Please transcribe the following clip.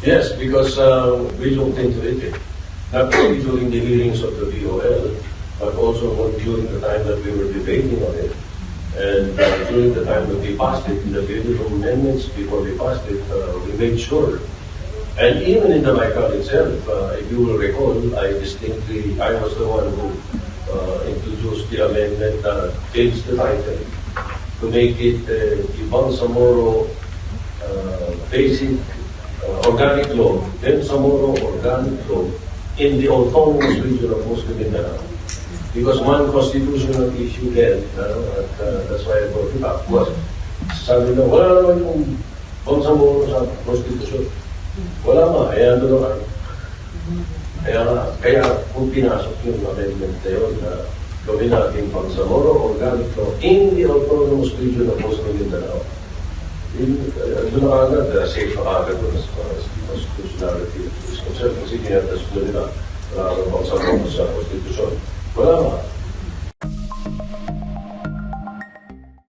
Yes, because we looked into it. Not only during the hearings of the BOL, but also during the time that we were debating on it. And during the time that we passed it, in the beautiful amendments before we passed it, we made sure. And even in the MICAL itself, if you will recall, I was the one who introduced the amendment that changed the title to make it the Bangsamoro Basic Organic Law, then Samoro Organic Law in the autonomous region of Muslim Mindanao. Because one constitutional issue then, that's why I brought it up, was sabi na wala naman yung Bangsamoro sa constitution. Wala nga, kaya ano naman. Kaya kung pinasok yung amendment na yun, na gawin natin Bangsamoro Organic Law in the autonomous region of Muslim Mindanao. Doon na agad, safe na agad doon as far as constitutionality is concerned. Kasi kinatas doon nila, wala kang Bangsamoro sa constitution. Wala nga.